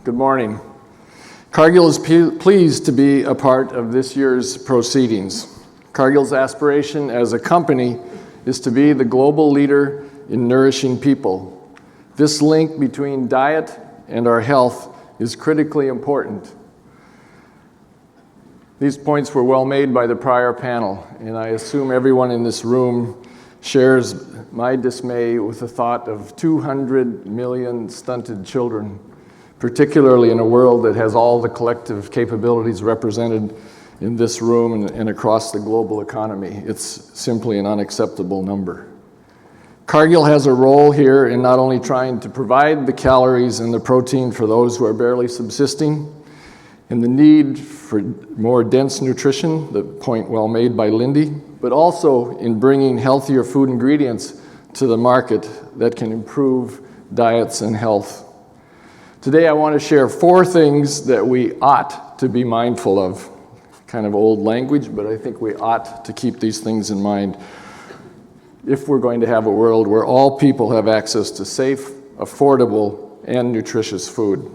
Good morning. Cargill is pleased to be a part of this year's proceedings. Cargill's aspiration as a company is to be the global leader in nourishing people. This link between diet and our health is critically important. These points were well made by the prior panel, and I assume everyone in this room shares my dismay with the thought of 200 million stunted children, particularly in a world that has all the collective capabilities represented in this room and across the global economy. It's simply an unacceptable number. Cargill has a role here in not only trying to provide the calories and the protein for those who are barely subsisting, and the need for more dense nutrition, the point well made by Lindy, but also in bringing healthier food ingredients to the market that can improve diets and health. Today I want to share 4 things that we ought to be mindful of. Kind of old language, but I think we ought to keep these things in mind if we're going to have a world where all people have access to safe, affordable, and nutritious food.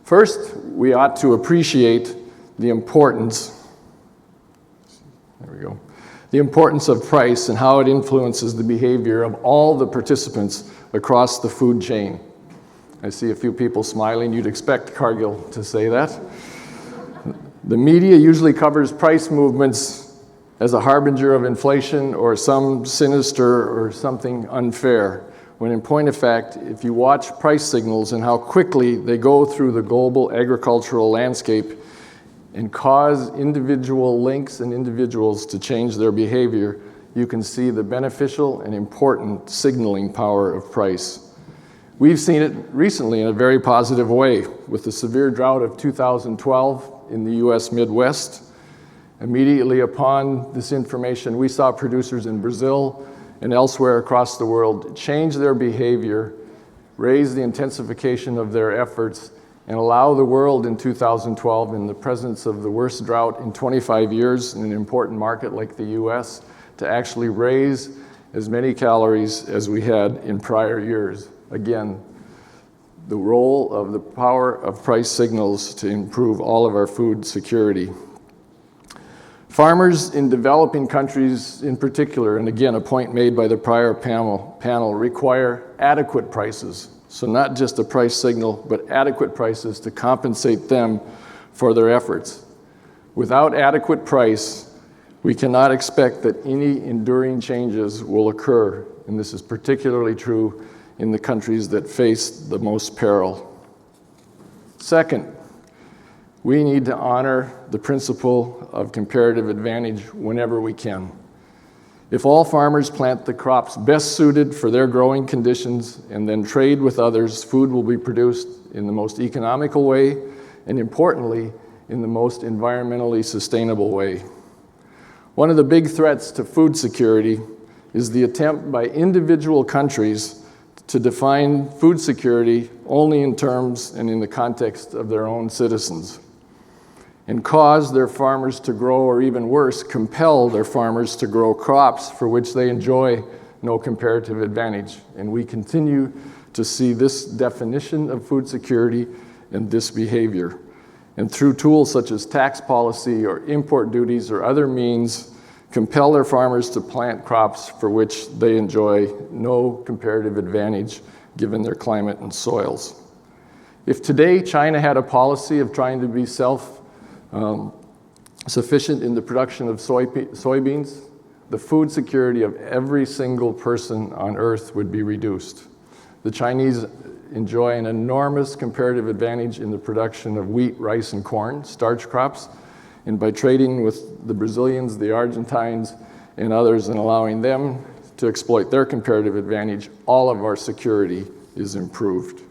First, we ought to appreciate the importance of price and how it influences the behavior of all the participants across the food chain. I see a few people smiling. You'd expect Cargill to say that. The media usually covers price movements as a harbinger of inflation or some sinister or something unfair, when in point of fact, if you watch price signals and how quickly they go through the global agricultural landscape and cause individual links and individuals to change their behavior, you can see the beneficial and important signaling power of price. We've seen it recently in a very positive way with the severe drought of 2012 in the U.S. Midwest. Immediately upon this information, we saw producers in Brazil and elsewhere across the world change their behavior, raise the intensification of their efforts, and allow the world in 2012, in the presence of the worst drought in 25 years in an important market like the U.S., to actually raise as many calories as we had in prior years. Again, the role of the power of price signals to improve all of our food security. Farmers in developing countries in particular, and again, a point made by the prior panel, require adequate prices. So not just a price signal, but adequate prices to compensate them for their efforts. Without adequate price, we cannot expect that any enduring changes will occur, and this is particularly true in the countries that face the most peril. Second, we need to honor the principle of comparative advantage whenever we can. If all farmers plant the crops best suited for their growing conditions and then trade with others, food will be produced in the most economical way and, importantly, in the most environmentally sustainable way. One of the big threats to food security is the attempt by individual countries to define food security only in terms and in the context of their own citizens, and cause their farmers to grow, or even worse, compel their farmers to grow crops for which they enjoy no comparative advantage. And we continue to see this definition of food security and this behavior. And through tools such as tax policy or import duties or other means, compel their farmers to plant crops for which they enjoy no comparative advantage given their climate and soils. If today China had a policy of trying to be self-sufficient in the production of soybeans, the food security of every single person on earth would be reduced. The Chinese enjoy an enormous comparative advantage in the production of wheat, rice, and corn, starch crops, and by trading with the Brazilians, the Argentines, and others and allowing them to exploit their comparative advantage, all of our security is improved.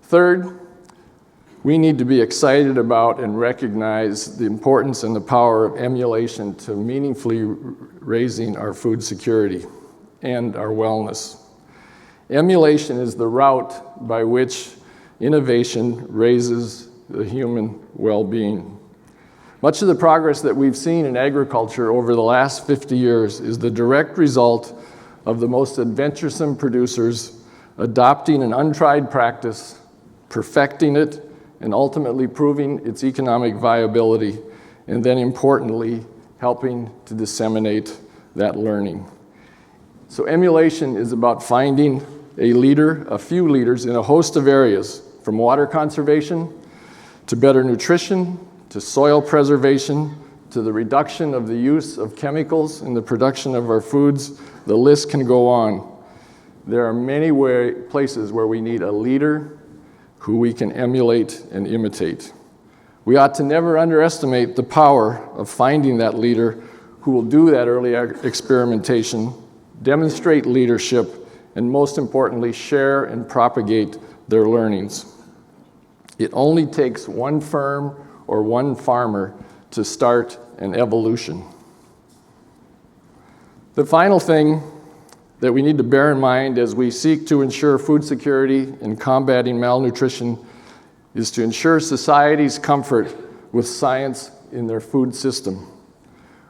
Third, we need to be excited about and recognize the importance and the power of emulation to meaningfully raising our food security and our wellness. Emulation is the route by which innovation raises the human well-being. Much of the progress that we've seen in agriculture over the last 50 years is the direct result of the most adventuresome producers adopting an untried practice perfecting it, and ultimately proving its economic viability, and then importantly, helping to disseminate that learning. So emulation is about finding a leader, a few leaders in a host of areas, from water conservation to better nutrition, to soil preservation, to the reduction of the use of chemicals in the production of our foods. The list can go on. There are many places where we need a leader who we can emulate and imitate. We ought to never underestimate the power of finding that leader who will do that early experimentation, demonstrate leadership, and most importantly, share and propagate their learnings. It only takes one firm or one farmer to start an evolution. The final thing that we need to bear in mind as we seek to ensure food security and combating malnutrition is to ensure society's comfort with science in their food system.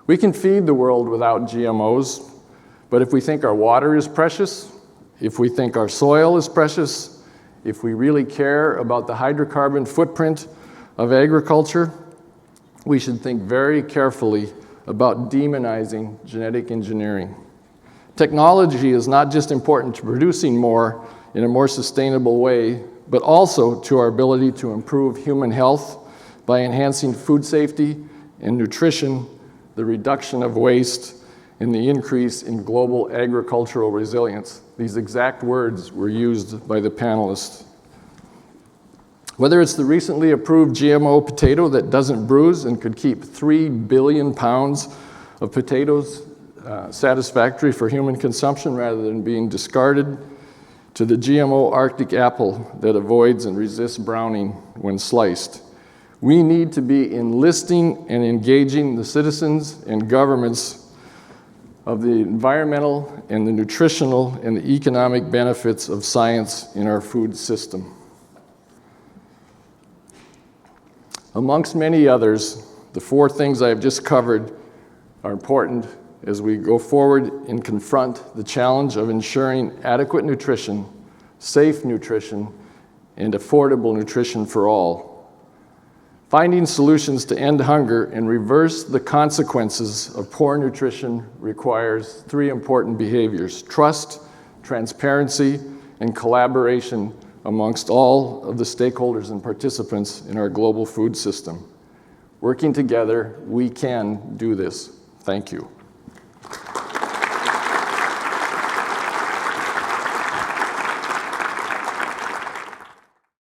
We can feed the world without GMOs, but if we think our water is precious, if we think our soil is precious, if we really care about the hydrocarbon footprint of agriculture, we should think very carefully about demonizing genetic engineering. Technology is not just important to producing more in a more sustainable way, but also to our ability to improve human health by enhancing food safety and nutrition, the reduction of waste, and the increase in global agricultural resilience. These exact words were used by the panelists. Whether it's the recently approved GMO potato that doesn't bruise and could keep 3 billion pounds of potatoes satisfactory for human consumption rather than being discarded, to the GMO Arctic apple that avoids and resists browning when sliced. We need to be enlisting and engaging the citizens and governments of the environmental and the nutritional and the economic benefits of science in our food system. Amongst many others, the 4 things I've just covered are important as we go forward and confront the challenge of ensuring adequate nutrition, safe nutrition, and affordable nutrition for all. Finding solutions to end hunger and reverse the consequences of poor nutrition requires 3 important behaviors: trust, transparency, and collaboration amongst all of the stakeholders and participants in our global food system. Working together, we can do this. Thank you.